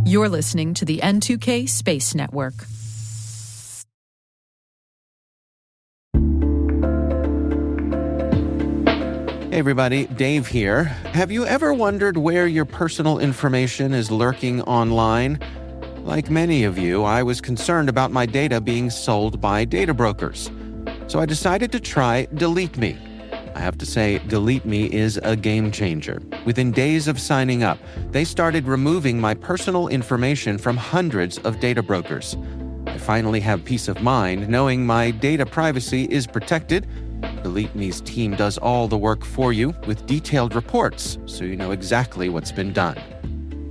You're listening to the N2K Space Network. Hey everybody, Dave here. Have you ever wondered where your personal information is lurking online? Like many of you, I was concerned about my data being sold by data brokers. So I decided to try Delete Me. I have to say, Delete Me is a game changer. Within days of signing up, they started removing my personal information from hundreds of data brokers. I finally have peace of mind knowing my data privacy is protected. Delete Me's team does all the work for you with detailed reports, so you know exactly what's been done.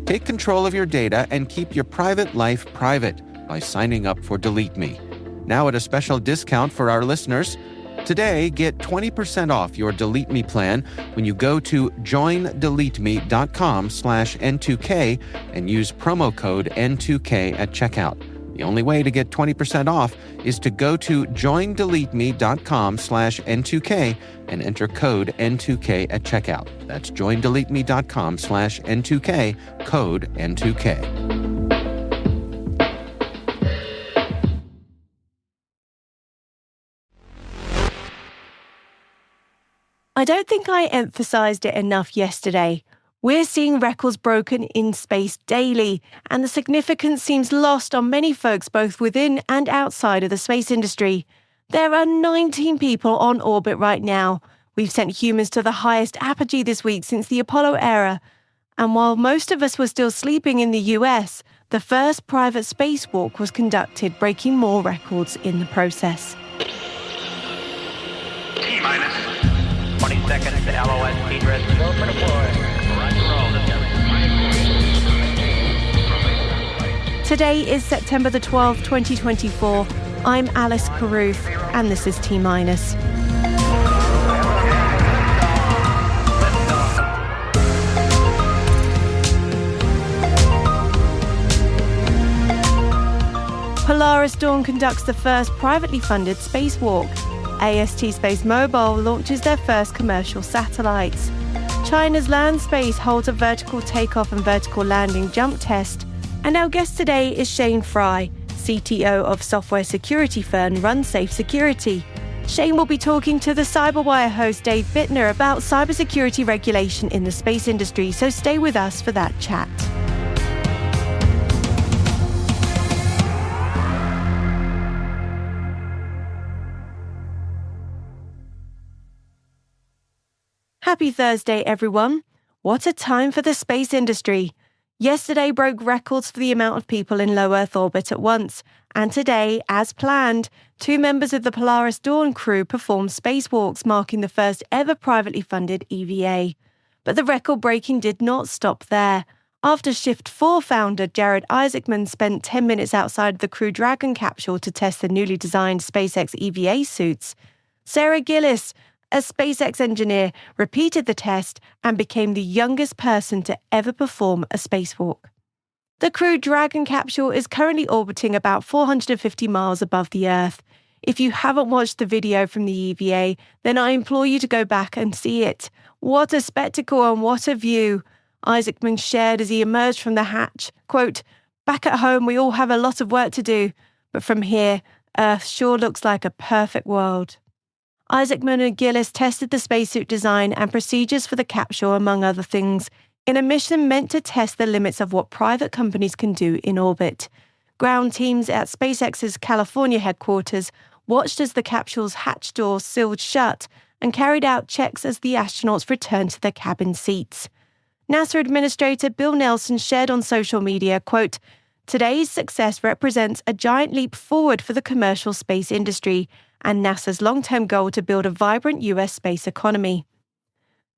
Take control of your data and keep your private life private by signing up for Delete Me. Now at a special discount for our listeners. Today, get 20% off your Delete Me plan when you go to joindeleteme.com/N2K and use promo code N2K at checkout. The only way to get 20% off is to go to joindeleteme.com/N2K and enter code N2K at checkout. That's joindeleteme.com/N2K, code N2K. I don't think I emphasized it enough yesterday. We're seeing records broken in space daily, and the significance seems lost on many folks both within and outside of the space industry. There are 19 people on orbit right now. We've sent humans to the highest apogee this week since the Apollo era. And while most of us were still sleeping in the US, the first private spacewalk was conducted, breaking more records in the process. T-minus 20 seconds to LOS speed rest. Go for deploy. Today is September the 12th, 2024. I'm Alice Carruth, and this is T-minus. Polaris Dawn conducts the first privately funded spacewalk. AST SpaceMobile launches their first commercial satellites. China's LandSpace holds a vertical takeoff and vertical landing jump test. And our guest today is Shane Fry, CTO of software security firm RunSafe Security. Shane will be talking to the Cyberwire host Dave Bittner about cybersecurity regulation in the space industry, so stay with us for that chat. Happy Thursday, everyone. What a time for the space industry. Yesterday broke records for the amount of people in low Earth orbit at once, and today, as planned, 2 members of the Polaris Dawn crew performed spacewalks, marking the first ever privately funded EVA. But the record breaking did not stop there. After Shift 4 founder Jared Isaacman spent 10 minutes outside the Crew Dragon capsule to test the newly designed SpaceX EVA suits, Sarah Gillis, a SpaceX engineer, repeated the test and became the youngest person to ever perform a spacewalk. The Crew Dragon capsule is currently orbiting about 450 miles above the Earth. If you haven't watched the video from the EVA, then I implore you to go back and see it. What a spectacle and what a view. Isaacman shared as he emerged from the hatch, quote, "Back at home, we all have a lot of work to do, but from here, Earth sure looks like a perfect world." Isaacman and Gillis tested the spacesuit design and procedures for the capsule, among other things, in a mission meant to test the limits of what private companies can do in orbit. Ground teams at SpaceX's California headquarters watched as the capsule's hatch doors sealed shut and carried out checks as the astronauts returned to their cabin seats. NASA Administrator Bill Nelson shared on social media, quote, "Today's success represents a giant leap forward for the commercial space industry and NASA's long-term goal to build a vibrant US space economy."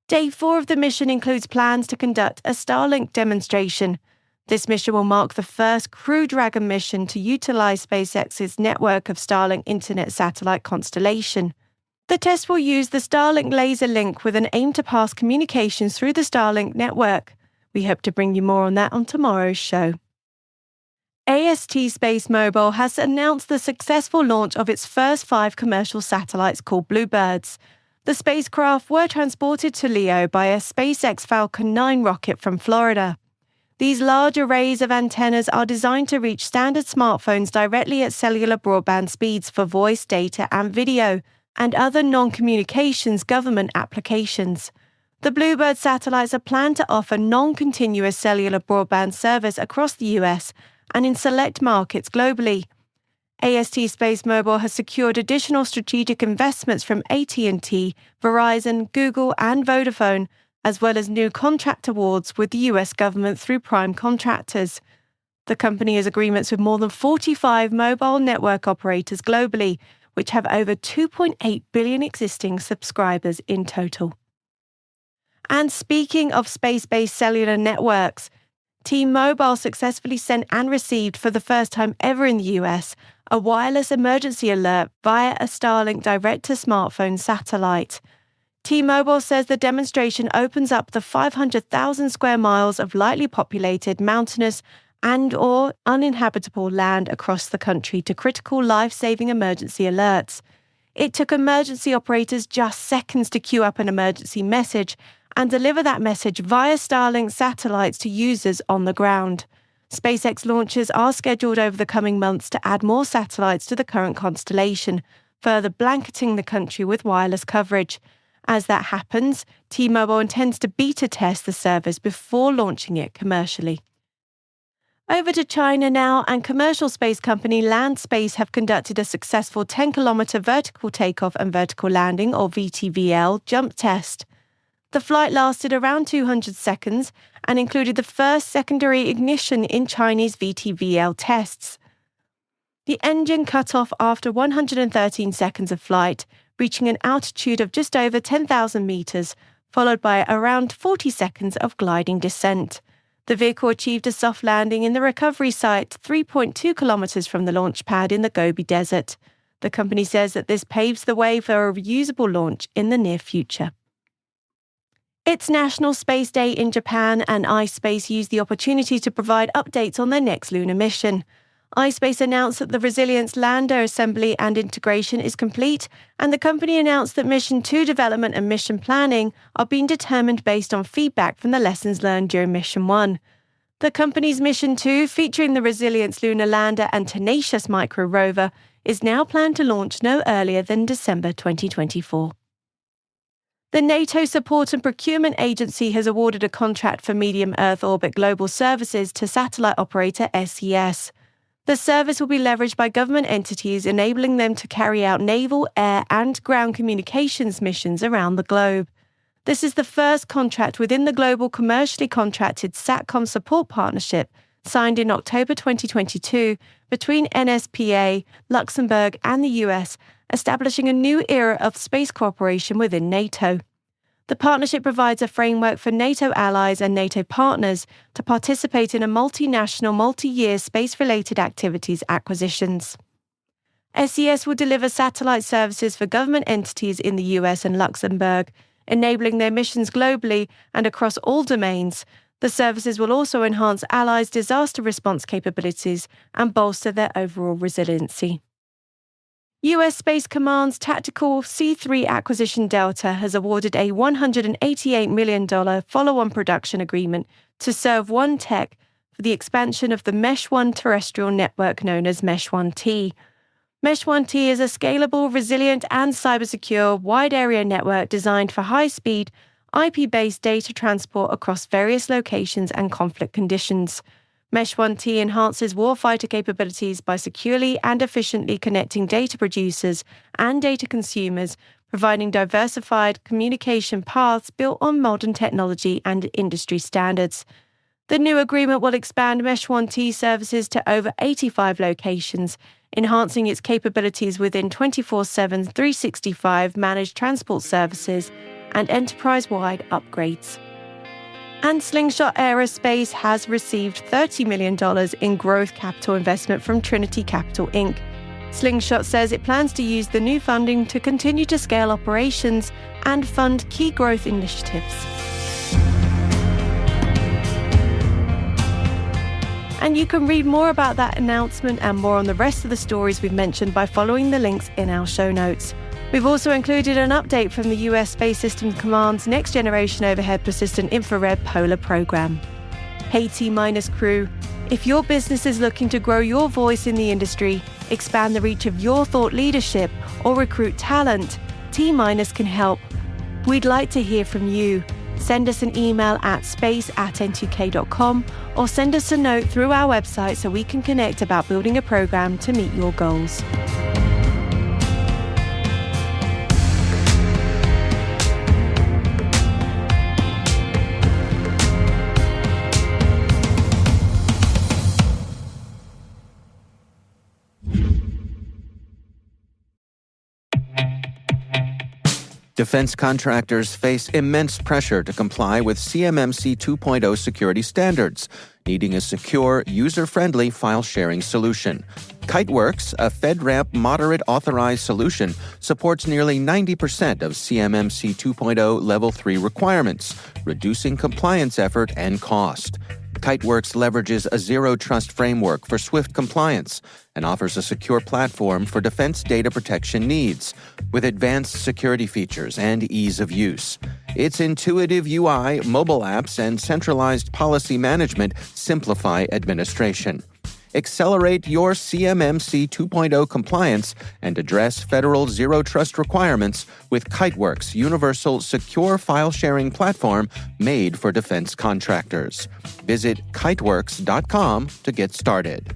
Day 4 of the mission includes plans to conduct a Starlink demonstration. This mission will mark the first Crew Dragon mission to utilize SpaceX's network of Starlink internet satellite constellation. The test will use the Starlink laser link with an aim to pass communications through the Starlink network. We hope to bring you more on that on tomorrow's show. AST SpaceMobile has announced the successful launch of its first 5 commercial satellites called BlueBirds. The spacecraft were transported to LEO by a SpaceX Falcon 9 rocket from Florida. These large arrays of antennas are designed to reach standard smartphones directly at cellular broadband speeds for voice, data, and video, and other non-communications government applications. The BlueBird satellites are planned to offer non-continuous cellular broadband service across the US and in select markets globally. AST SpaceMobile has secured additional strategic investments from AT&T, Verizon, Google, and Vodafone, as well as new contract awards with the US government through prime contractors. The company has agreements with more than 45 mobile network operators globally, which have over 2.8 billion existing subscribers in total. And speaking of space-based cellular networks, T-Mobile successfully sent and received for the first time ever in the US a wireless emergency alert via a Starlink direct-to-smartphone satellite. T-Mobile says the demonstration opens up the 500,000 square miles of lightly populated, mountainous, and/or uninhabitable land across the country to critical life-saving emergency alerts. It took emergency operators just seconds to queue up an emergency message and deliver that message via Starlink satellites to users on the ground. SpaceX launches are scheduled over the coming months to add more satellites to the current constellation, further blanketing the country with wireless coverage. As that happens, T-Mobile intends to beta test the service before launching it commercially. Over to China now, and commercial space company LandSpace have conducted a successful 10-kilometer vertical takeoff and vertical landing, or VTVL, jump test. The flight lasted around 200 seconds and included the first secondary ignition in Chinese VTVL tests. The engine cut off after 113 seconds of flight, reaching an altitude of just over 10,000 meters, followed by around 40 seconds of gliding descent. The vehicle achieved a soft landing in the recovery site 3.2 kilometers from the launch pad in the Gobi Desert. The company says that this paves the way for a reusable launch in the near future. It's National Space Day in Japan, and iSpace used the opportunity to provide updates on their next lunar mission. iSpace announced that the Resilience lander assembly and integration is complete, and the company announced that Mission 2 development and mission planning are being determined based on feedback from the lessons learned during Mission 1. The company's Mission 2, featuring the Resilience lunar lander and Tenacious micro rover, is now planned to launch no earlier than December 2024. The NATO Support and Procurement Agency has awarded a contract for medium Earth orbit global services to satellite operator SES. The service will be leveraged by government entities, enabling them to carry out naval, air, and ground communications missions around the globe. This is the first contract within the global commercially contracted SATCOM support partnership signed in October 2022 between NSPA, Luxembourg, and the US, establishing a new era of space cooperation within NATO. The partnership provides a framework for NATO allies and NATO partners to participate in a multinational, multi-year space-related activities acquisitions. SES will deliver satellite services for government entities in the US and Luxembourg, enabling their missions globally and across all domains. The services will also enhance allies' disaster response capabilities and bolster their overall resiliency. US Space Command's tactical C3 acquisition Delta has awarded a $188 million follow-on production agreement to serve One Tech for the expansion of the Mesh 1 terrestrial network known as Mesh 1T. Mesh 1T is a scalable, resilient, and cybersecure wide-area network designed for high-speed, IP-based data transport across various locations and conflict conditions. Mesh 1T enhances warfighter capabilities by securely and efficiently connecting data producers and data consumers, providing diversified communication paths built on modern technology and industry standards. The new agreement will expand Mesh 1T services to over 85 locations, enhancing its capabilities within 24/7, 365 managed transport services and enterprise-wide upgrades. And Slingshot Aerospace has received $30 million in growth capital investment from Trinity Capital Inc. Slingshot says it plans to use the new funding to continue to scale operations and fund key growth initiatives. And you can read more about that announcement and more on the rest of the stories we've mentioned by following the links in our show notes. We've also included an update from the US Space Systems Command's Next Generation Overhead Persistent Infrared Polar program. Hey T-Minus crew, if your business is looking to grow your voice in the industry, expand the reach of your thought leadership, or recruit talent, T-Minus can help. We'd like to hear from you. Send us an email at space@n2k.com or send us a note through our website so we can connect about building a program to meet your goals. Defense contractors face immense pressure to comply with CMMC 2.0 security standards, needing a secure, user-friendly file-sharing solution. Kiteworks, a FedRAMP moderate authorized solution, supports nearly 90% of CMMC 2.0 Level 3 requirements, reducing compliance effort and cost. Kiteworks leverages a zero-trust framework for swift compliance and offers a secure platform for defense data protection needs, with advanced security features and ease of use. Its intuitive UI, mobile apps, and centralized policy management simplify administration. Accelerate your CMMC 2.0 compliance and address federal zero-trust requirements with Kiteworks' universal secure file-sharing platform made for defense contractors. Visit kiteworks.com to get started.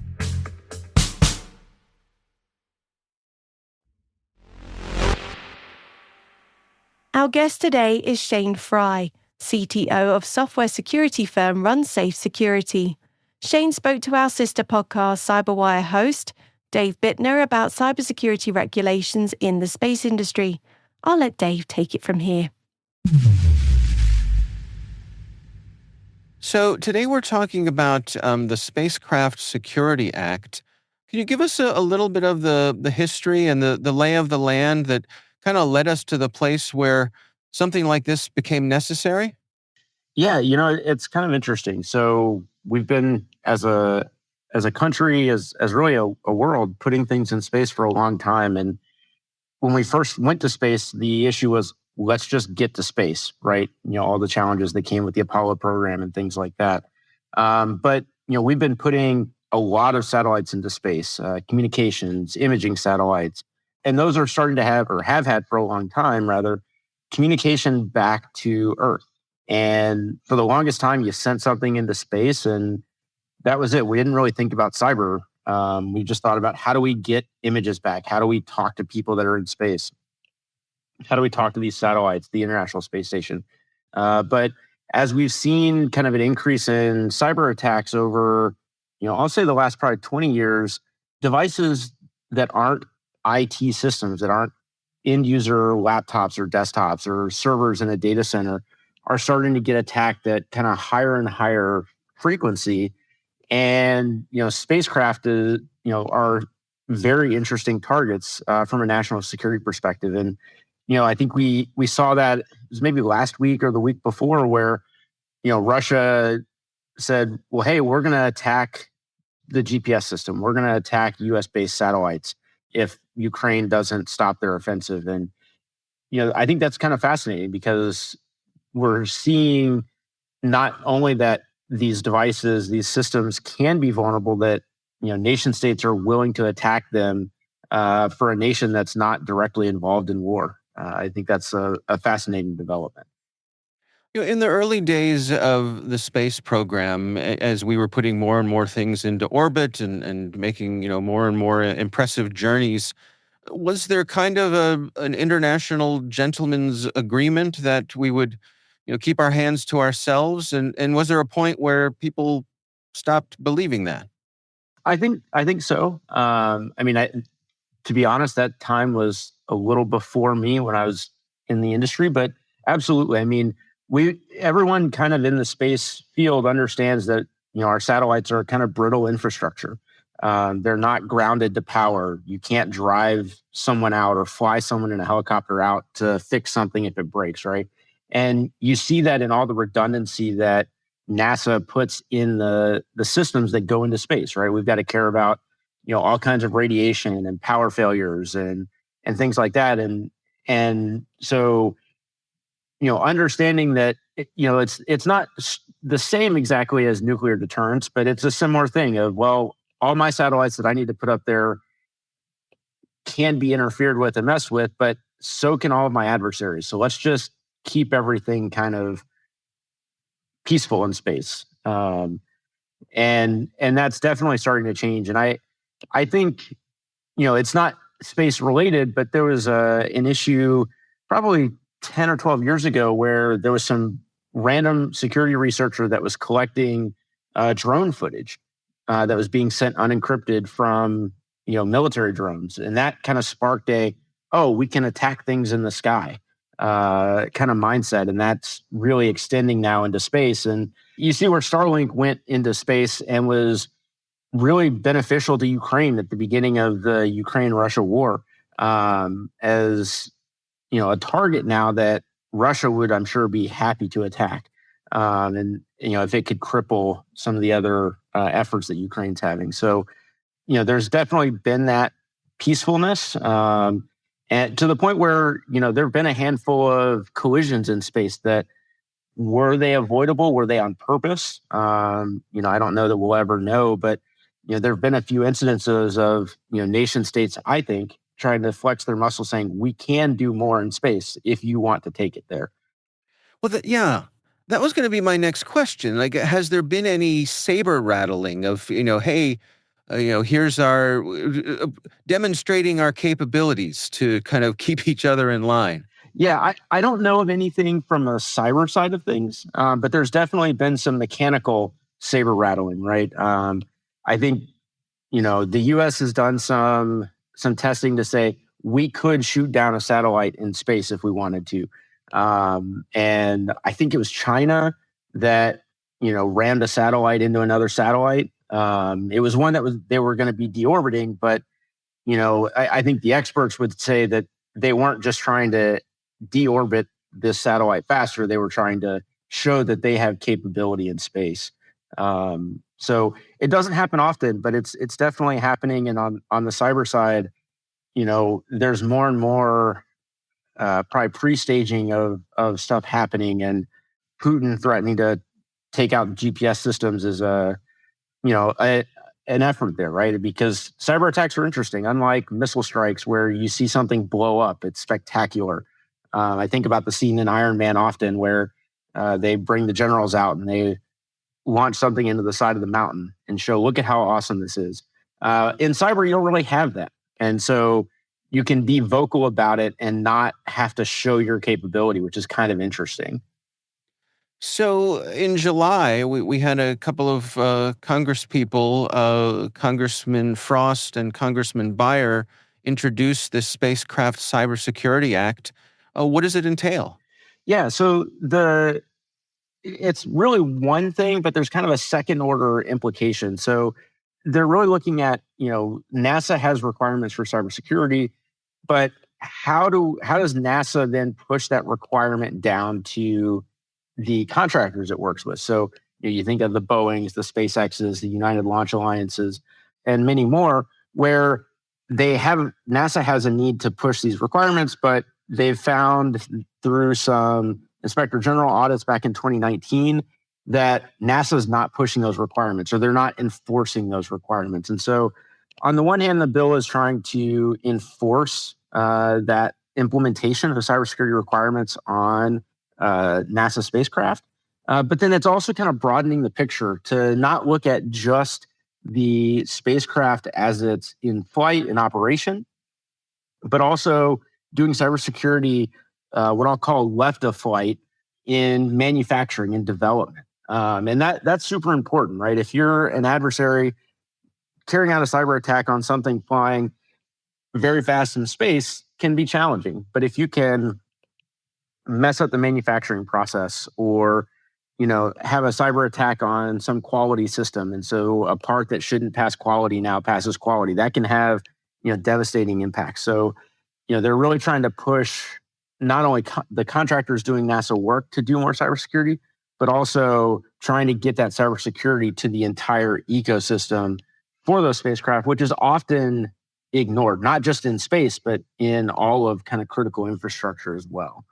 Our guest today is Shane Fry, CTO of software security firm RunSafe Security. Shane spoke to our sister podcast CyberWire host, Dave Bittner, about cybersecurity regulations in the space industry. I'll let Dave take it from here. So today we're talking about the Spacecraft Security Act. Can you give us a little bit of the history and the lay of the land that kind of led us to the place where something like this became necessary? Yeah, it's kind of interesting. So we've been as a country, as really a world, putting things in space for a long time. And when we first went to space, the issue was, let's just get to space, right? All the challenges that came with the Apollo program and things like that. But we've been putting a lot of satellites into space, communications, imaging satellites, and those are starting to have had for a long time, rather, communication back to Earth. And for the longest time, you sent something into space and that was it. We didn't really think about cyber. We just thought about, how do we get images back? How do we talk to people that are in space? How do we talk to these satellites, the International Space Station? But as we've seen kind of an increase in cyber attacks over, I'll say the last probably 20 years, devices that aren't IT systems, that aren't end user laptops or desktops or servers in a data center, are starting to get attacked at kind of higher and higher frequency. And, spacecraft are very interesting targets from a national security perspective. And, I think we saw that, it was maybe last week or the week before, where, Russia said, well, hey, we're going to attack the GPS system. We're going to attack US-based satellites if Ukraine doesn't stop their offensive. And, I think that's kind of fascinating, because we're seeing not only that these devices, these systems can be vulnerable, that nation states are willing to attack them for a nation that's not directly involved in war. I think that's a fascinating development. In the early days of the space program, as we were putting more and more things into orbit and making more and more impressive journeys, was there kind of an international gentleman's agreement that we would keep our hands to ourselves? And was there a point where people stopped believing that? I think so. To be honest, that time was a little before me when I was in the industry, but absolutely. Everyone kind of in the space field understands that, our satellites are kind of brittle infrastructure. They're not grounded to power. You can't drive someone out or fly someone in a helicopter out to fix something if it breaks, right? And you see that in all the redundancy that NASA puts in the systems that go into space, right? We've got to care about, all kinds of radiation and power failures and things like that. And so, understanding that, it's not the same exactly as nuclear deterrence, but it's a similar thing of, well, all my satellites that I need to put up there can be interfered with and messed with, but so can all of my adversaries. So let's just keep everything kind of peaceful in space. And that's definitely starting to change. And I think, it's not space related, but there was an issue probably 10 or 12 years ago where there was some random security researcher that was collecting drone footage that was being sent unencrypted from, military drones. And that kind of sparked we can attack things in the sky kind of mindset. And that's really extending now into space. And you see where Starlink went into space and was really beneficial to Ukraine at the beginning of the Ukraine-Russia war as, a target now that Russia would, I'm sure, be happy to attack. And, if it could cripple some of the other efforts that Ukraine's having. So, there's definitely been that peacefulness. And to the point where, there have been a handful of collisions in space that were they avoidable? Were they on purpose? I don't know that we'll ever know, but, there have been a few incidences of, nation states, I think, trying to flex their muscle saying, we can do more in space if you want to take it there. Well, that was going to be my next question. Like, has there been any saber rattling of, hey, here's our demonstrating our capabilities to kind of keep each other in line? Yeah, I don't know of anything from a cyber side of things, but there's definitely been some mechanical saber rattling, right? I think, the U.S. has done some testing to say we could shoot down a satellite in space if we wanted to. And I think it was China that, rammed a satellite into another satellite. It was one that they were going to be deorbiting, but, I think the experts would say that they weren't just trying to deorbit this satellite faster. They were trying to show that they have capability in space. So it doesn't happen often, but it's definitely happening. And on the cyber side, there's more and more probably pre-staging of stuff happening, and Putin threatening to take out GPS systems is an effort there, right? Because cyber attacks are interesting. Unlike missile strikes where you see something blow up, it's spectacular. I think about the scene in Iron Man often where they bring the generals out and they launch something into the side of the mountain and show, look at how awesome this is. In cyber, you don't really have that. And so you can be vocal about it and not have to show your capability, which is kind of interesting. So in July, we had a couple of congresspeople, Congressman Frost and Congressman Beyer, introduce this Spacecraft Cybersecurity Act. What does it entail? Yeah, so it's really one thing, but there's kind of a second order implication. So they're really looking at, NASA has requirements for cybersecurity, but how does NASA then push that requirement down to the contractors it works with? So you think of the Boeings, the SpaceXs, the United Launch Alliances, and many more, where NASA has a need to push these requirements, but they've found through some Inspector General audits back in 2019 that NASA is not pushing those requirements, or they're not enforcing those requirements. And so on the one hand, the bill is trying to enforce that implementation of the cybersecurity requirements on NASA spacecraft. But then it's also kind of broadening the picture to not look at just the spacecraft as it's in flight and operation, but also doing cybersecurity, what I'll call left of flight, in manufacturing and development. And that's super important, right? If you're an adversary carrying out a cyber attack on something flying very fast in space can be challenging. But if you can mess up the manufacturing process, or have a cyber attack on some quality system, and so a part that shouldn't pass quality now passes quality, that can have devastating impacts. So they're really trying to push not only the contractors doing NASA work to do more cybersecurity, but also trying to get that cybersecurity to the entire ecosystem for those spacecraft, which is often ignored, not just in space, but in all of kind of critical infrastructure as well.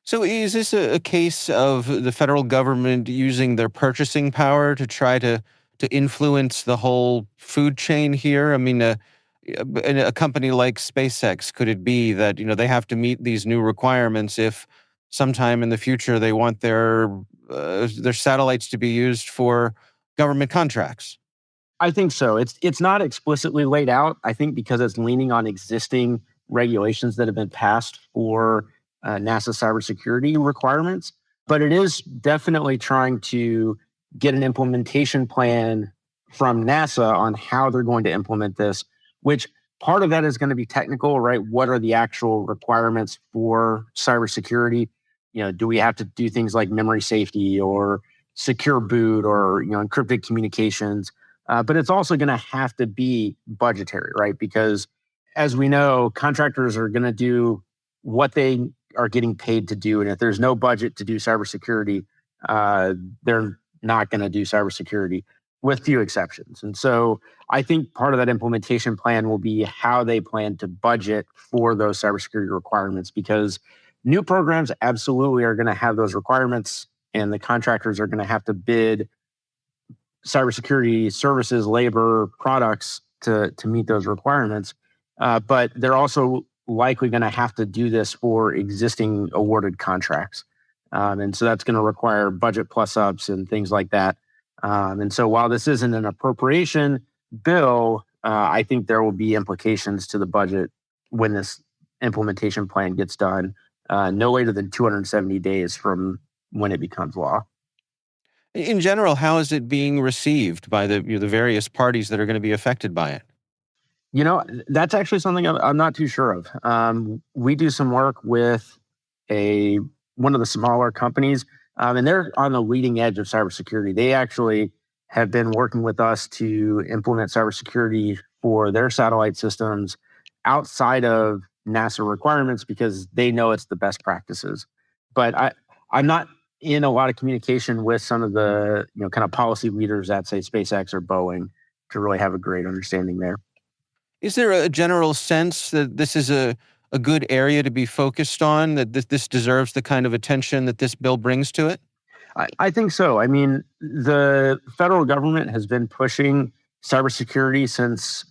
So is this a case of the federal government using their purchasing power to try to influence the whole food chain here? I mean, a company like SpaceX, could it be that, they have to meet these new requirements if sometime in the future they want their satellites to be used for government contracts? I think so. It's not explicitly laid out, I think, because it's leaning on existing regulations that have been passed for NASA cybersecurity requirements. But it is definitely trying to get an implementation plan from NASA on how they're going to implement this, which part of that is going to be technical, right? What are the actual requirements for cybersecurity? Do we have to do things like memory safety or secure boot or encrypted communications? But it's also going to have to be budgetary, right? Because as we know, contractors are going to do what they are getting paid to do. And if there's no budget to do cybersecurity, they're not going to do cybersecurity, with few exceptions. And so I think part of that implementation plan will be how they plan to budget for those cybersecurity requirements, because new programs absolutely are going to have those requirements, and the contractors are going to have to bid cybersecurity services, labor, products to meet those requirements. But they're also likely going to have to do this for existing awarded contracts. And so that's going to require budget plus ups and things like that. And so while this isn't an appropriation bill, I think there will be implications to the budget when this implementation plan gets done, no later than 270 days from when it becomes law. In general, how is it being received by the various parties that are going to be affected by it? That's actually something I'm not too sure of. We do some work with one of the smaller companies, and they're on the leading edge of cybersecurity. They actually have been working with us to implement cybersecurity for their satellite systems outside of NASA requirements because they know it's the best practices. But I'm not in a lot of communication with some of the kind of policy leaders at, say, SpaceX or Boeing to really have a great understanding there. Is there a general sense that this is a good area to be focused on, that this deserves the kind of attention that this bill brings to it? I think so. I mean, the federal government has been pushing cybersecurity since,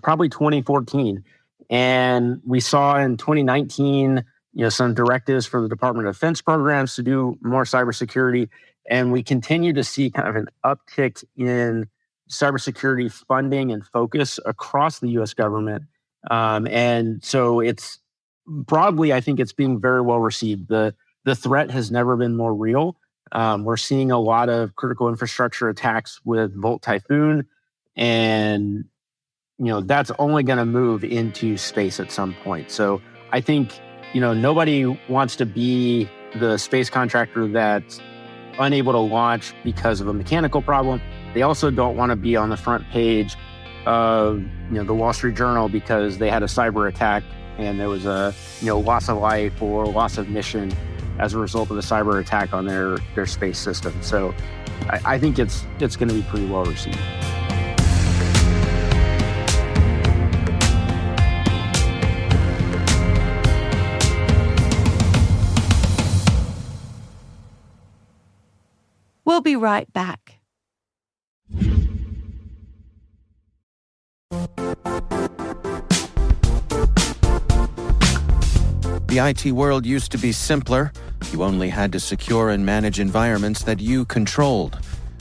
probably 2014. And we saw in 2019, some directives for the Department of Defense programs to do more cybersecurity. And we continue to see kind of an uptick in cybersecurity funding and focus across the U.S. government. And so it's broadly, I think it's being very well received. The threat has never been more real. We're seeing a lot of critical infrastructure attacks with Volt Typhoon, and that's only going to move into space at some point. So I think nobody wants to be the space contractor that's unable to launch because of a mechanical problem. They also don't want to be on the front page of the Wall Street Journal because they had a cyber attack and there was a loss of life or loss of mission as a result of the cyber attack on their space system. So I think it's going to be pretty well received. We'll be right back. The IT world used to be simpler. You only had to secure and manage environments that you controlled.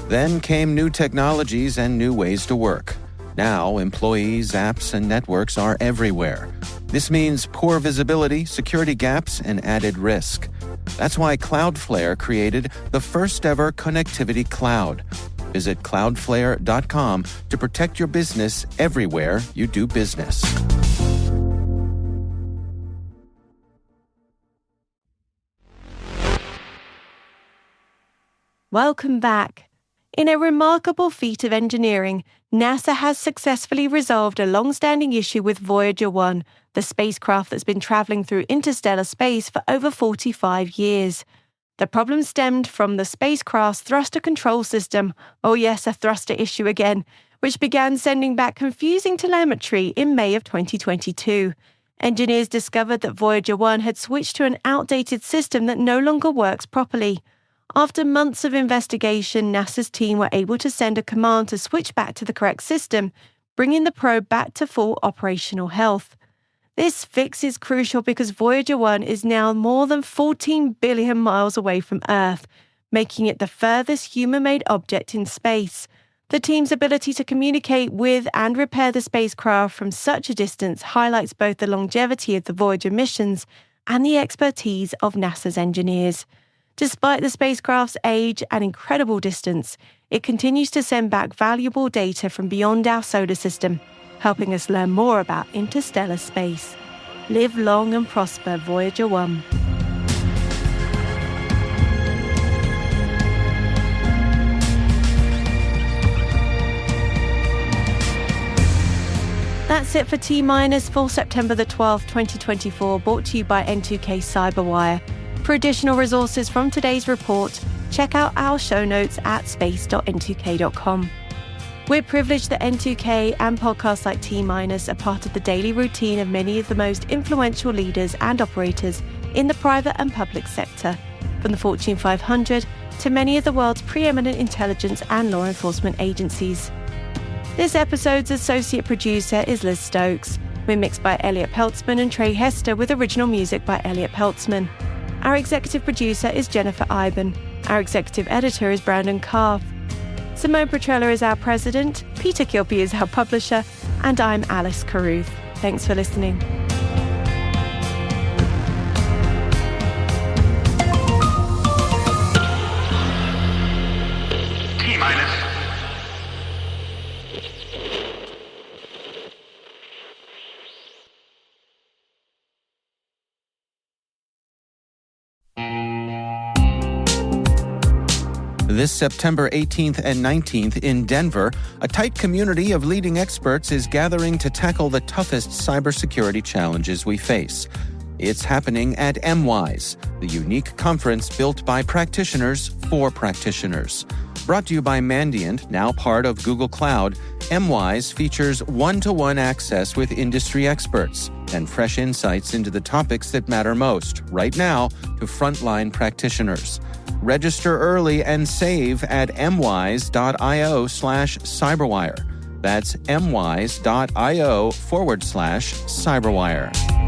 Then came new technologies and new ways to work. Now, employees, apps, and networks are everywhere. This means poor visibility, security gaps, and added risk. That's why Cloudflare created the first-ever connectivity cloud. Visit cloudflare.com to protect your business everywhere you do business. Welcome back. In a remarkable feat of engineering, NASA has successfully resolved a long-standing issue with Voyager 1, the spacecraft that's been traveling through interstellar space for over 45 years. The problem stemmed from the spacecraft's thruster control system, oh yes, a thruster issue again, which began sending back confusing telemetry in May of 2022. Engineers discovered that Voyager 1 had switched to an outdated system that no longer works properly. After months of investigation, NASA's team were able to send a command to switch back to the correct system, bringing the probe back to full operational health. This fix is crucial because Voyager 1 is now more than 14 billion miles away from Earth, making it the furthest human-made object in space. The team's ability to communicate with and repair the spacecraft from such a distance highlights both the longevity of the Voyager missions and the expertise of NASA's engineers. Despite the spacecraft's age and incredible distance, it continues to send back valuable data from beyond our solar system, helping us learn more about interstellar space. Live long and prosper, Voyager 1. That's it for T-Minus for September the 12th, 2024, brought to you by N2K Cyberwire. For additional resources from today's report, check out our show notes at space.n2k.com. We're privileged that N2K and podcasts like T-Minus are part of the daily routine of many of the most influential leaders and operators in the private and public sector, from the Fortune 500 to many of the world's preeminent intelligence and law enforcement agencies. This episode's associate producer is Liz Stokes. We're mixed by Elliot Peltzman and Trey Hester with original music by Elliot Peltzman. Our executive producer is Jennifer Iben. Our executive editor is Brandon Karff. Simone Petrella is our president, Peter Kilpie is our publisher, and I'm Alice Carruth. Thanks for listening. T-Minus. This September 18th and 19th in Denver, a tight community of leading experts is gathering to tackle the toughest cybersecurity challenges we face. It's happening at MWise, the unique conference built by practitioners for practitioners. Brought to you by Mandiant, now part of Google Cloud, MWise features one-to-one access with industry experts and fresh insights into the topics that matter most, right now, to frontline practitioners. Register early and save at mwise.io/cyberwire. That's mwise.io/cyberwire.